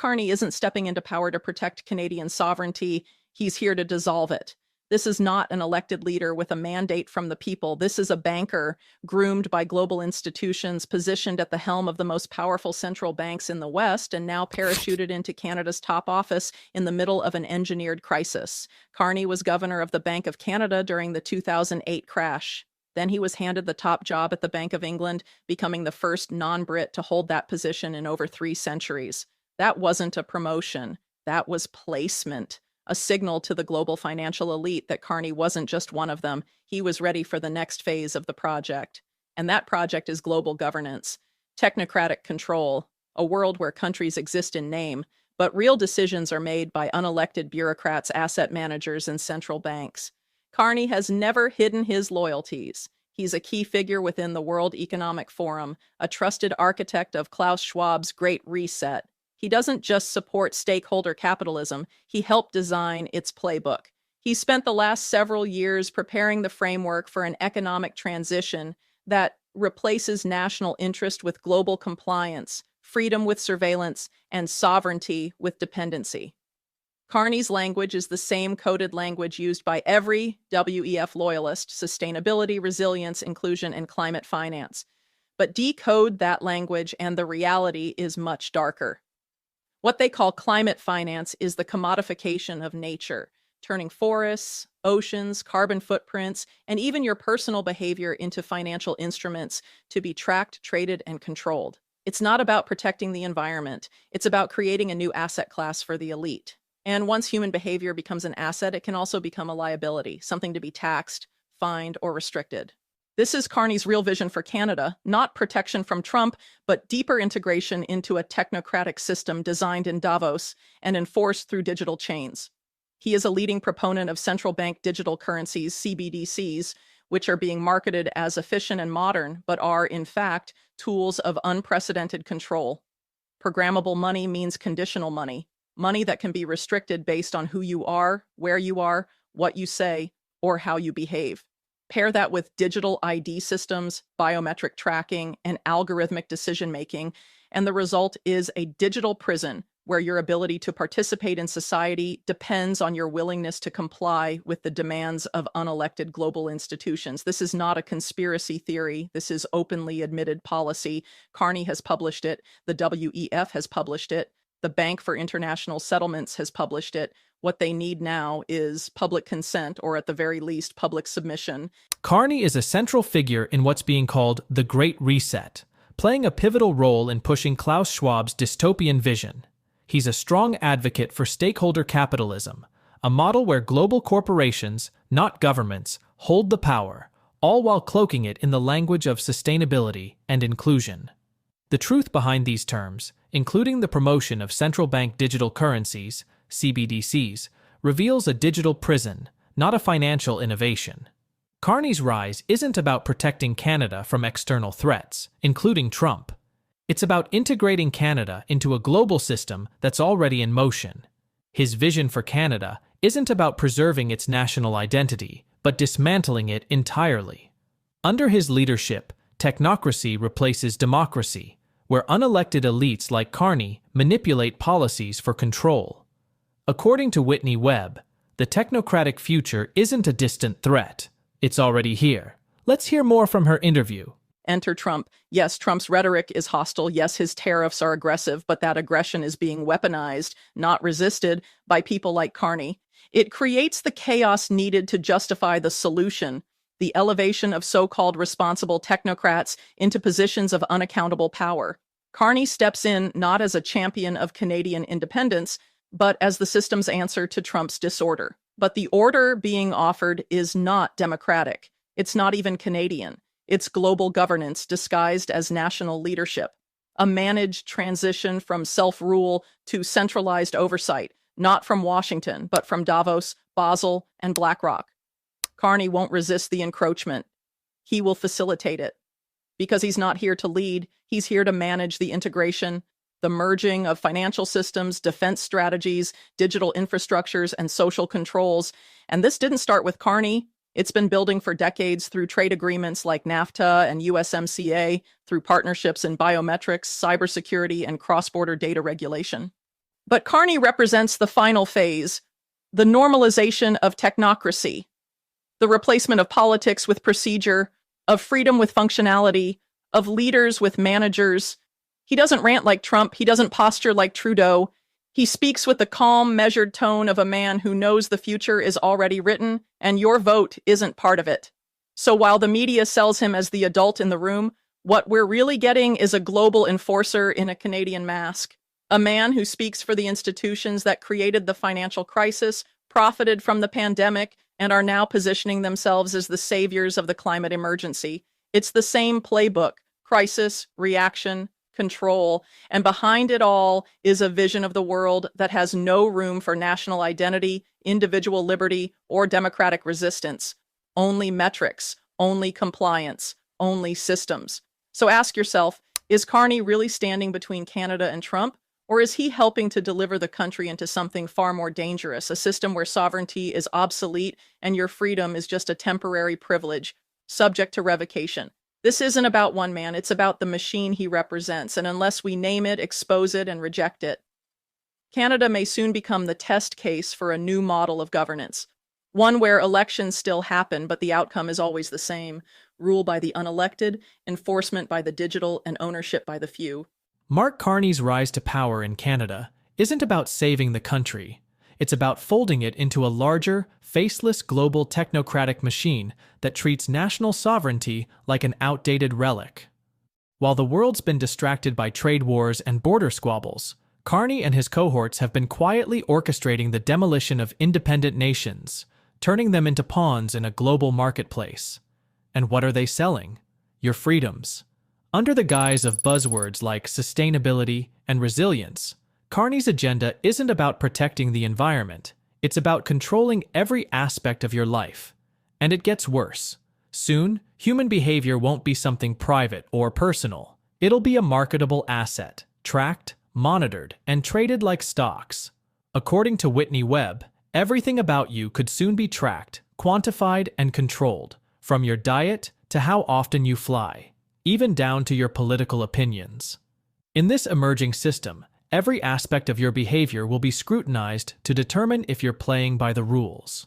Carney isn't stepping into power to protect Canadian sovereignty, he's here to dissolve it. This is not an elected leader with a mandate from the people. This is a banker groomed by global institutions, positioned at the helm of the most powerful central banks in the West, and now parachuted into Canada's top office in the middle of an engineered crisis. Carney was governor of the Bank of Canada during the 2008 crash. Then he was handed the top job at the Bank of England, becoming the first non-Brit to hold that position in over 3 centuries. That wasn't a promotion. That was placement. A signal to the global financial elite that Carney wasn't just one of them. He was ready for the next phase of the project. And that project is global governance, technocratic control, a world where countries exist in name, but real decisions are made by unelected bureaucrats, asset managers, and central banks. Carney has never hidden his loyalties. He's a key figure within the World Economic Forum, a trusted architect of Klaus Schwab's Great Reset. He doesn't just support stakeholder capitalism, he helped design its playbook. He spent the last several years preparing the framework for an economic transition that replaces national interest with global compliance, freedom with surveillance, and sovereignty with dependency. Carney's language is the same coded language used by every WEF loyalist: sustainability, resilience, inclusion, and climate finance. But decode that language and the reality is much darker. What they call climate finance is the commodification of nature, turning forests, oceans, carbon footprints, and even your personal behavior into financial instruments to be tracked, traded, and controlled. It's not about protecting the environment. It's about creating a new asset class for the elite. And once human behavior becomes an asset, it can also become a liability, something to be taxed, fined, or restricted. This is Carney's real vision for Canada, not protection from Trump, but deeper integration into a technocratic system designed in Davos and enforced through digital chains. He is a leading proponent of central bank digital currencies, CBDCs, which are being marketed as efficient and modern, but are, in fact, tools of unprecedented control. Programmable money means conditional money, money that can be restricted based on who you are, where you are, what you say, or how you behave. Pair that with digital ID systems, biometric tracking, and algorithmic decision-making, and the result is a digital prison where your ability to participate in society depends on your willingness to comply with the demands of unelected global institutions. This is not a conspiracy theory. This is openly admitted policy. Carney has published it. The WEF has published it. The Bank for International Settlements has published it. What they need now is public consent, or at the very least, public submission. Carney is a central figure in what's being called the Great Reset, playing a pivotal role in pushing Klaus Schwab's dystopian vision. He's a strong advocate for stakeholder capitalism, a model where global corporations, not governments, hold the power, all while cloaking it in the language of sustainability and inclusion. The truth behind these terms, including the promotion of central bank digital currencies, CBDCs, reveals a digital prison, not a financial innovation. Carney's rise isn't about protecting Canada from external threats, including Trump. It's about integrating Canada into a global system that's already in motion. His vision for Canada isn't about preserving its national identity, but dismantling it entirely. Under his leadership, technocracy replaces democracy, where unelected elites like Carney manipulate policies for control. According to Whitney Webb, the technocratic future isn't a distant threat. It's already here. Let's hear more from her interview. Enter Trump. Yes, Trump's rhetoric is hostile. Yes, his tariffs are aggressive, but that aggression is being weaponized, not resisted, by people like Carney. It creates the chaos needed to justify the solution, the elevation of so-called responsible technocrats into positions of unaccountable power. Carney steps in not as a champion of Canadian independence, but as the system's answer to Trump's disorder. But the order being offered is not democratic. It's not even Canadian. It's global governance disguised as national leadership. A managed transition from self-rule to centralized oversight, not from Washington, but from Davos, Basel, and BlackRock. Carney won't resist the encroachment. He will facilitate it. Because he's not here to lead, he's here to manage the integration, the merging of financial systems, defense strategies, digital infrastructures, and social controls. And this didn't start with Carney. It's been building for decades through trade agreements like NAFTA and USMCA, through partnerships in biometrics, cybersecurity, and cross-border data regulation. But Carney represents the final phase, the normalization of technocracy, the replacement of politics with procedure, of freedom with functionality, of leaders with managers. He doesn't rant like Trump. He doesn't posture like Trudeau. He speaks with the calm, measured tone of a man who knows the future is already written, and your vote isn't part of it. So while the media sells him as the adult in the room, what we're really getting is a global enforcer in a Canadian mask. A man who speaks for the institutions that created the financial crisis, profited from the pandemic, and are now positioning themselves as the saviors of the climate emergency. It's the same playbook: crisis, reaction, control, and behind it all is a vision of the world that has no room for national identity, individual liberty, or democratic resistance. Only metrics, only compliance, only systems. So ask yourself, is Carney really standing between Canada and Trump? Or is he helping to deliver the country into something far more dangerous, a system where sovereignty is obsolete and your freedom is just a temporary privilege, subject to revocation? This isn't about one man, it's about the machine he represents, and unless we name it, expose it, and reject it, Canada may soon become the test case for a new model of governance. One where elections still happen, but the outcome is always the same: rule by the unelected, enforcement by the digital, and ownership by the few. Mark Carney's rise to power in Canada isn't about saving the country. It's about folding it into a larger, faceless global technocratic machine that treats national sovereignty like an outdated relic. While the world's been distracted by trade wars and border squabbles, Carney and his cohorts have been quietly orchestrating the demolition of independent nations, turning them into pawns in a global marketplace. And what are they selling? Your freedoms. Under the guise of buzzwords like sustainability and resilience, Carney's agenda isn't about protecting the environment, it's about controlling every aspect of your life. And it gets worse. Soon, human behavior won't be something private or personal. It'll be a marketable asset, tracked, monitored, and traded like stocks. According to Whitney Webb, everything about you could soon be tracked, quantified, and controlled, from your diet to how often you fly, even down to your political opinions. In this emerging system, every aspect of your behavior will be scrutinized to determine if you're playing by the rules.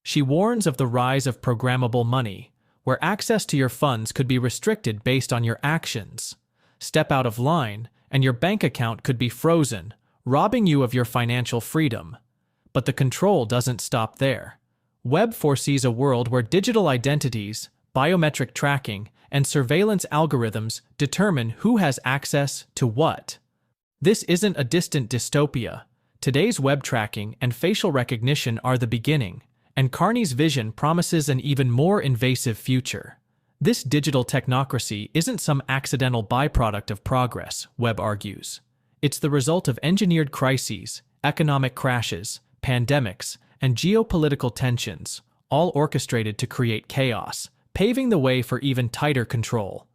She warns of the rise of programmable money, where access to your funds could be restricted based on your actions. Step out of line, and your bank account could be frozen, robbing you of your financial freedom. But the control doesn't stop there. Webb foresees a world where digital identities, biometric tracking, and surveillance algorithms determine who has access to what. This isn't a distant dystopia. Today's web tracking and facial recognition are the beginning, and Carney's vision promises an even more invasive future. This digital technocracy isn't some accidental byproduct of progress, Webb argues. It's the result of engineered crises, economic crashes, pandemics, and geopolitical tensions, all orchestrated to create chaos, paving the way for even tighter control.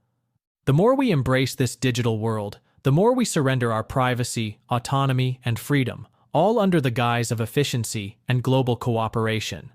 The more we embrace this digital world, the more we surrender our privacy, autonomy, and freedom, all under the guise of efficiency and global cooperation.